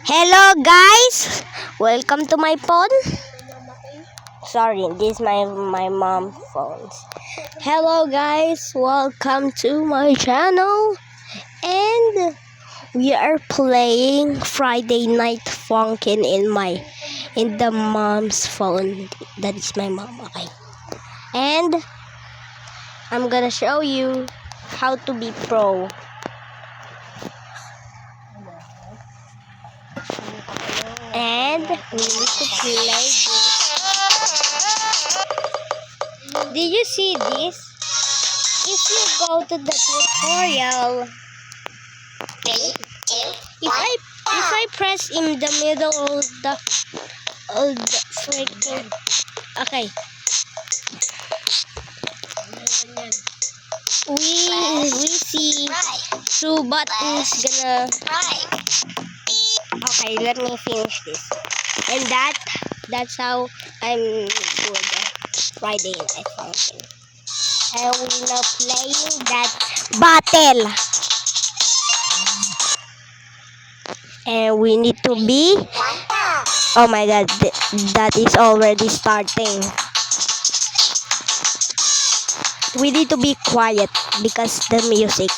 Hello guys, welcome to my phone. Sorry, this is my mom's phone. Hello guys, welcome to my channel. And we are playing Friday Night Funkin' in the mom's phone. That is my mom, okay. And I'm gonna show you how to be pro. And we need to play this. Did you see this? If you go to the tutorial, if I press in the middle of the freaking, okay, we see two buttons gonna. Okay, let me finish this. And that's how I'm good at Friday Night Funkin'. And we're now playing that battle. And we need to be... Oh my god, that is already starting. We need to be quiet because the music.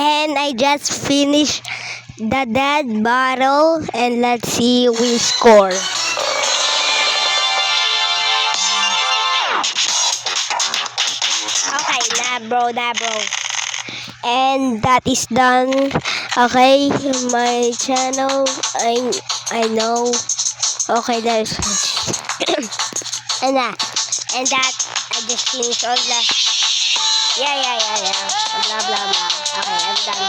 And I just finished the dead battle, and let's see we score. Okay, nah bro. And that is done. Okay, my channel, I know. Okay, there's and that I just finished all the blah blah blah. Okay, I'm done.